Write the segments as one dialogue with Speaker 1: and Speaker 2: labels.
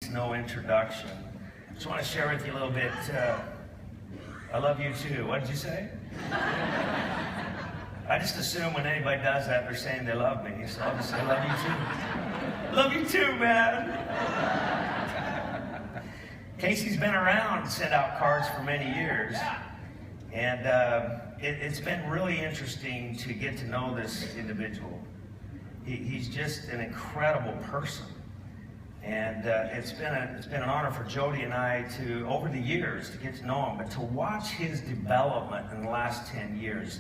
Speaker 1: needs no introduction. I just want to share with you a little bit. I love you too. What did you say? I just assume when anybody does that, they're saying they love me. So I'll just say, love you too. Love you too, man. Casey's been around SendOutCards for many years. And it's been really interesting to get to know this individual. He's just an incredible person. And it's been an honor for Jody and I to, over the years, to get to know him, but to watch his development in the last 10 years.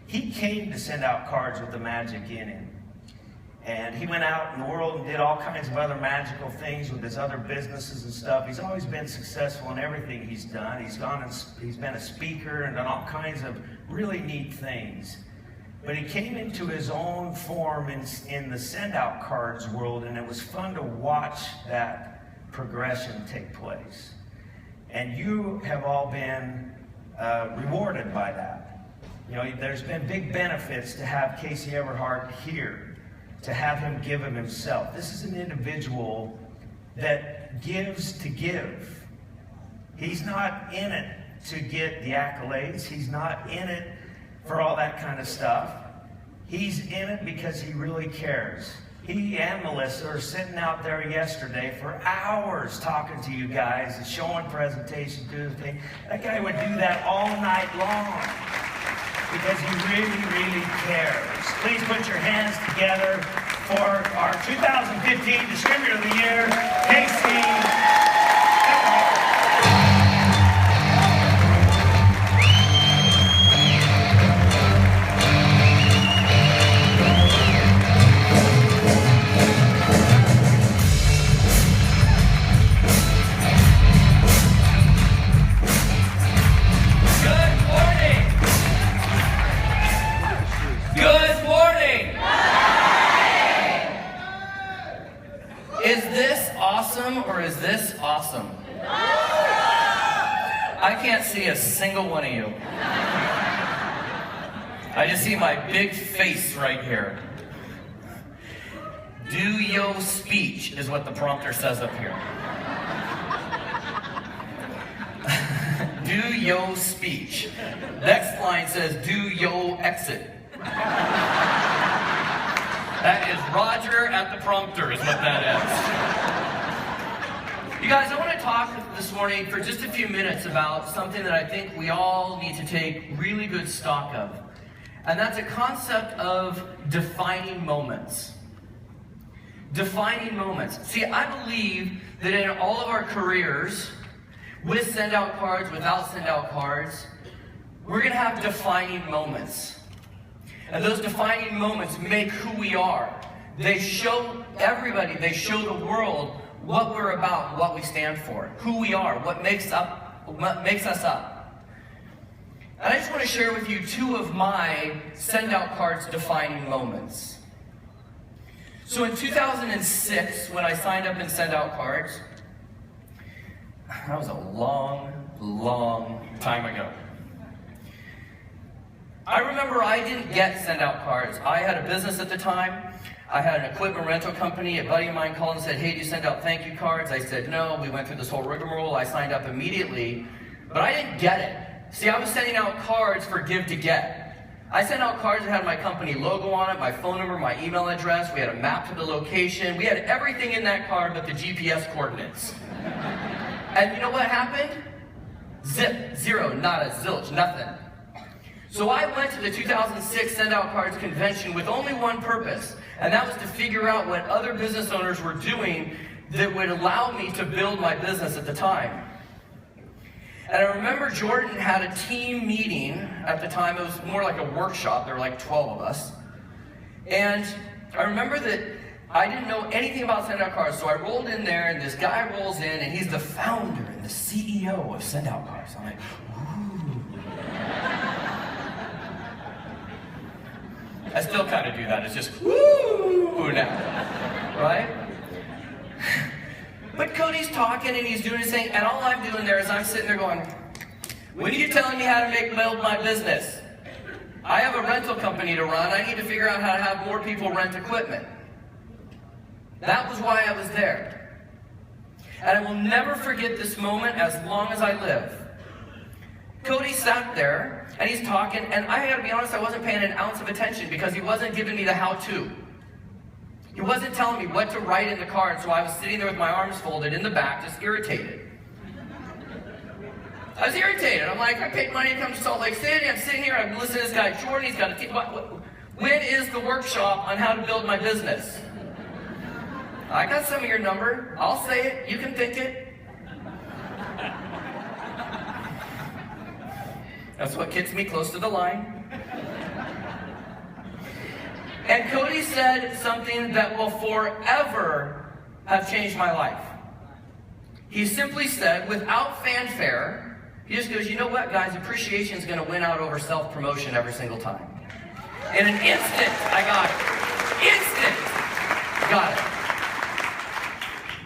Speaker 1: He came to SendOutCards with the magic in him. And he went out in the world and did all kinds of other magical things with his other businesses and stuff. He's always been successful in everything he's done. He's been a speaker and done all kinds of really neat things. But he came into his own form in the SendOutCards world, and it was fun to watch that progression take place. And you have all been rewarded by that. You know, there's been big benefits to have Casey Eberhart here, to have him give of himself. This is an individual that gives to give. He's not in it to get the accolades. He's not in it for all that kind of stuff. He's in it because he really cares. He and Melissa are sitting out there yesterday for hours talking to you guys and showing presentations, doing things. That guy would do that all night long because he really, really cares. Please put your hands together for our 2015 Distributor of the Year, Casey.
Speaker 2: Or is this awesome? I can't see a single one of you. I just see my big face right here. Do yo speech is what the prompter says up here. Do yo speech. Next line says, do yo exit. That is Roger at the prompter is what that is. You guys, I want to talk this morning for just a few minutes about something that I think we all need to take really good stock of. And that's a concept of defining moments. Defining moments. See, I believe that in all of our careers, with SendOutCards, without SendOutCards, we're going to have defining moments. And those defining moments make who we are. They show everybody, they show the world what we're about, what we stand for, who we are, what makes us up. And I just want to share with you two of my SendOutCards defining moments. So in 2006, when I signed up in SendOutCards, that was a long, long time ago. I remember I didn't get SendOutCards. I had a business at the time. I had an equipment rental company. A buddy of mine called and said, hey, do you send out thank you cards? I said, no. We went through this whole rigmarole. I signed up immediately, but I didn't get it. See, I was sending out cards for give to get. I sent out cards that had my company logo on it, my phone number, my email address. We had a map to the location. We had everything in that card but the GPS coordinates. And you know what happened? Zip, zero, nada, zilch, nothing. So I went to the 2006 SendOutCards convention with only one purpose, and that was to figure out what other business owners were doing that would allow me to build my business at the time. And I remember Jordan had a team meeting at the time. It was more like a workshop. There were like 12 of us. And I remember that I didn't know anything about SendOutCards, so I rolled in there, and this guy rolls in, and he's the founder and the CEO of SendOutCards. I'm like, ooh. I still kind of do that. It's just, woo now, right? But Cody's talking, and he's doing his thing, and all I'm doing there is I'm sitting there going, when are you telling me how to build my business? I have a rental company to run. I need to figure out how to have more people rent equipment. That was why I was there. And I will never forget this moment as long as I live. Cody sat there, and he's talking, and I gotta be honest, I wasn't paying an ounce of attention because he wasn't giving me the how-to. He wasn't telling me what to write in the card, so I was sitting there with my arms folded in the back, just irritated. I was irritated. I'm like, I paid money to come to Salt Lake City. I'm sitting here, I'm listening to this guy, Jordan. He's got a team. When is the workshop on how to build my business? I got some of your number. I'll say it. You can think it. That's what gets me close to the line. And Cody said something that will forever have changed my life. He simply said, without fanfare, he just goes, you know what, guys? Appreciation is going to win out over self-promotion every single time. In an instant, I got it. Instant! Got it.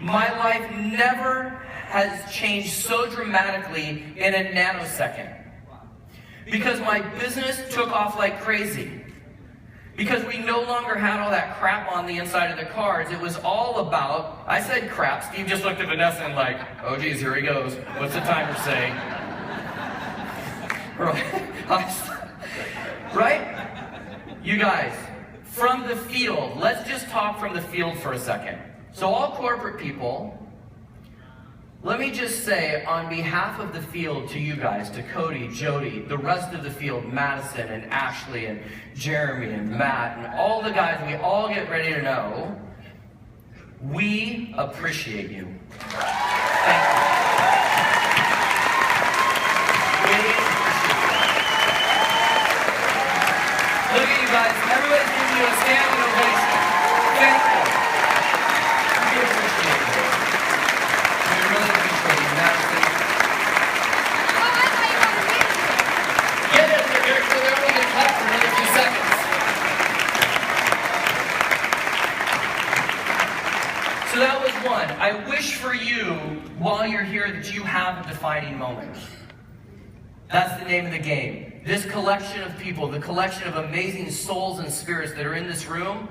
Speaker 2: My life never has changed so dramatically in a nanosecond. Because my business took off like crazy. Because we no longer had all that crap on the inside of the cards. It was all about, I said crap. Steve just looked at Vanessa and like, oh geez, here he goes. What's the timer say? Right? You guys, from the field, let's just talk from the field for a second. So all corporate people, let me just say on behalf of the field to you guys, to Cody, Jody, the rest of the field, Madison and Ashley and Jeremy and Matt and all the guys we all get ready to know, we appreciate you. Thank you. We appreciate you. Look at you guys. Everybody's giving you a standing ovation. Thank you. We appreciate you. We really appreciate you, Madison. Get it, Eric, so everyone can clap for another 2 seconds. So that was one. I wish for you, while you're here, that you have a defining moment. That's the name of the game. This collection of people, the collection of amazing souls and spirits that are in this room,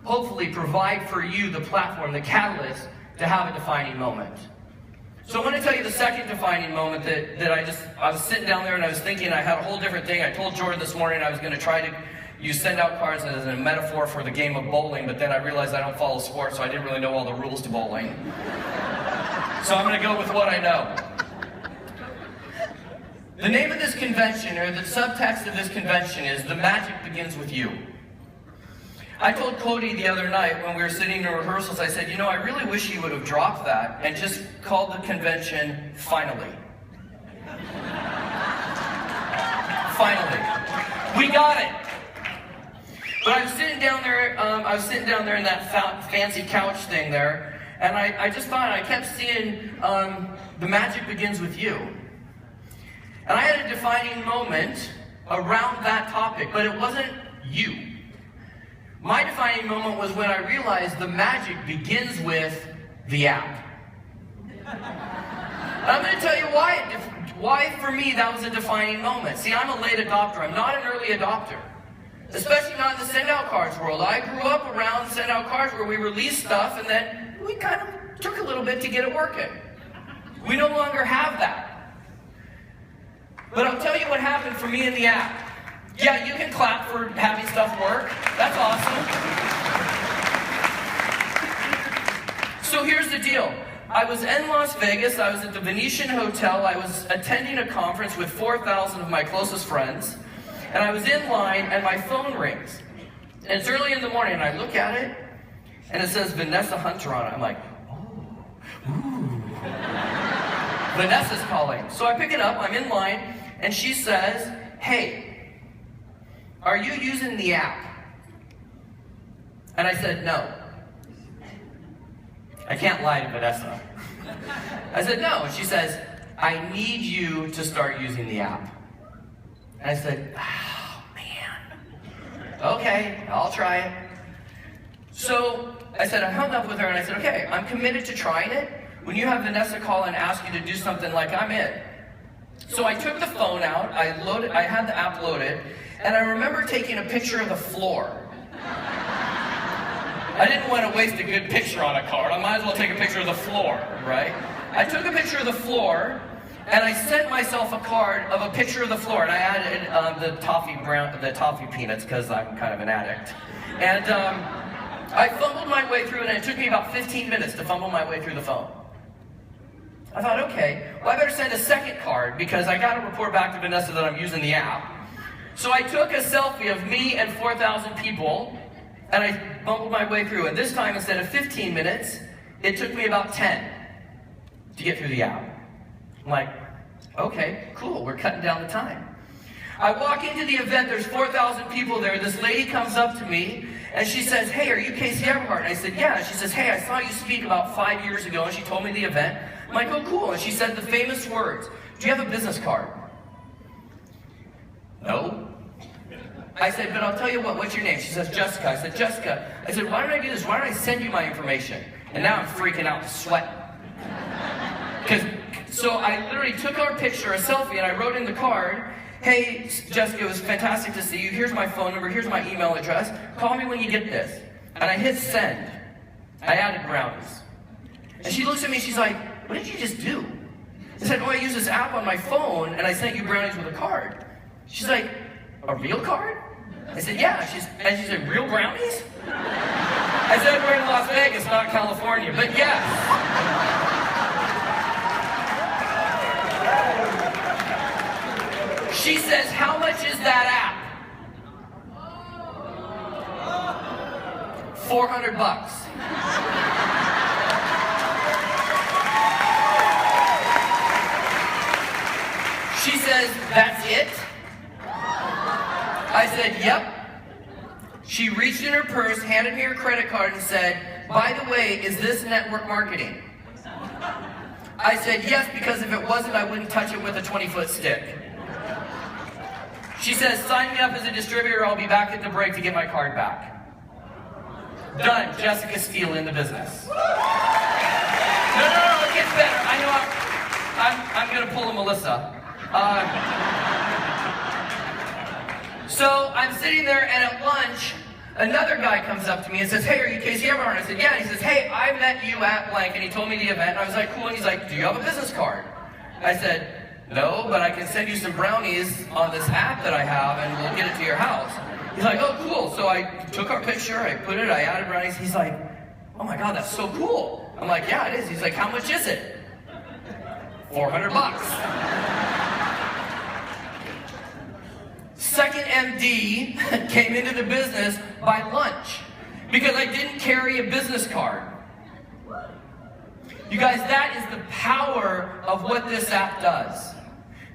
Speaker 2: hopefully provide for you the platform, the catalyst, to have a defining moment. So I want to tell you the second defining moment that I was sitting down there and I was thinking, I had a whole different thing. I told Jordan this morning I was going to try to use SendOutCards as a metaphor for the game of bowling, but then I realized I don't follow sports, so I didn't really know all the rules to bowling. So I'm going to go with what I know. The name of this convention, or the subtext of this convention, is The Magic Begins With You. I told Cody the other night when we were sitting in rehearsals, I said, you know, I really wish you would have dropped that and just called the convention Finally. Finally. We got it. But I was sitting down there, in that fancy couch thing there, and I just thought, I kept seeing The Magic Begins With You. And I had a defining moment around that topic, but it wasn't you. My defining moment was when I realized the magic begins with the app. And I'm going to tell you why for me that was a defining moment. See, I'm a late adopter. I'm not an early adopter. Especially not in the SendOutCards world. I grew up around SendOutCards where we released stuff and then we kind of took a little bit to get it working. We no longer have that. But I'll tell you what happened for me in the app. Yeah, you can clap for having stuff work. That's awesome. So here's the deal. I was in Las Vegas. I was at the Venetian Hotel. I was attending a conference with 4,000 of my closest friends. And I was in line, and my phone rings. And it's early in the morning, and I look at it, and it says Vanessa Hunter on it. I'm like, oh, ooh. Vanessa's calling. So I pick it up. I'm in line. And she says, hey, are you using the app? And I said, no. I can't lie to Vanessa. I said, no. And she says, I need you to start using the app. And I said, oh, man. Okay, I'll try it. So I said, I hung up with her and I said, okay, I'm committed to trying it. When you have Vanessa call and ask you to do something, like, I'm in. So I took the phone out, I had the app loaded, and I remember taking a picture of the floor. I didn't want to waste a good picture on a card. I might as well take a picture of the floor, right? I took a picture of the floor, and I sent myself a card of a picture of the floor, and I added the toffee peanuts, because I'm kind of an addict. And I fumbled my way through it, and it took me about 15 minutes to fumble my way through the phone. I thought, okay, well, I better send a second card, because I got to report back to Vanessa that I'm using the app. So I took a selfie of me and 4,000 people, and I fumbled my way through. And this time, instead of 15 minutes, it took me about 10 to get through the app. I'm like, okay, cool, we're cutting down the time. I walk into the event, there's 4,000 people there. This lady comes up to me, and she says, hey, are you Casey Eberhart? And I said, yeah. She says, hey, I saw you speak about 5 years ago, and she told me the event. I'm like, oh, cool. And she said the famous words, do you have a business card? No. I said, but I'll tell you what, what's your name? She says, Jessica. I said, Jessica. I said, why don't I do this? Why don't I send you my information? And now I'm freaking out, sweating. So I literally took our picture, a selfie, and I wrote in the card, hey, Jessica, it was fantastic to see you. Here's my phone number. Here's my email address. Call me when you get this. And I hit send. I added brownies. And she looks at me, she's like, what did you just do? I said, oh, I use this app on my phone, and I sent you brownies with a card. She's like, a real card? I said, yeah. She said, real brownies? I said, we're in Las Vegas, not California, but yes. She says, how much is that app? $400. She says, that's it? I said, yep. She reached in her purse, handed me her credit card, and said, by the way, is this network marketing? I said, yes, because if it wasn't, I wouldn't touch it with a 20-foot stick. She says, sign me up as a distributor, I'll be back at the break to get my card back. Done. Jessica Steele in the business. No, it gets better. I know I'm going to pull a Melissa. So I'm sitting there, and at lunch, another guy comes up to me and says, hey, are you Casey Eberhart? I said, yeah. And he says, hey, I met you at blank, and he told me the event, and I was like, cool. And he's like, do you have a business card? I said, no, but I can send you some brownies on this app that I have, and we'll get it to your house. He's like, oh, cool. So I took our picture, I put it, I added brownies. He's like, oh my God, that's so cool. I'm like, yeah, it is. He's like, how much is it? $400. Second MD came into the business by lunch because I didn't carry a business card. You guys, that is the power of what this app does.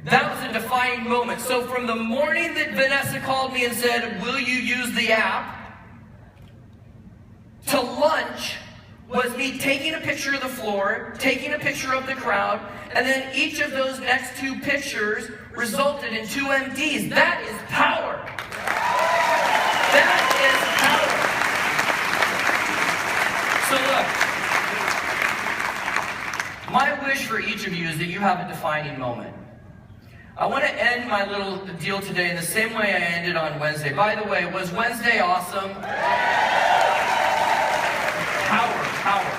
Speaker 2: That was a defining moment. So from the morning that Vanessa called me and said, will you use the app, to lunch was me taking a picture of the floor, taking a picture of the crowd, and then each of those next two pictures resulted in 2 MDs. That is power. That is power. So look, my wish for each of you is that you have a defining moment. I want to end my little deal today in the same way I ended on Wednesday. By the way, was Wednesday awesome? Power.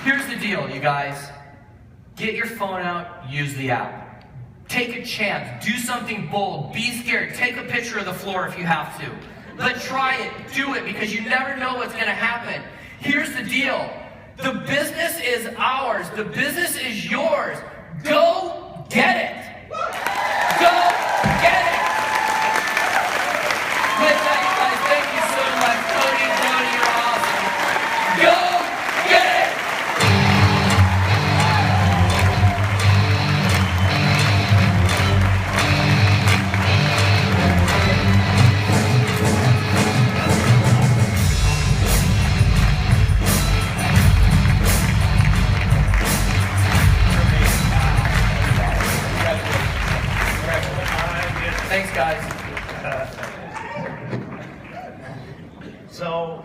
Speaker 2: Here's the deal, you guys. Get your phone out, use the app. Take a chance, do something bold, be scared, take a picture of the floor if you have to. But try it, do it, because you never know what's going to happen. Here's the deal. The business is ours. The business is yours. Go get it. Go get it. With that, you guys, thank you so much. Cody, Jody, you're awesome. Go get it. Thanks, guys.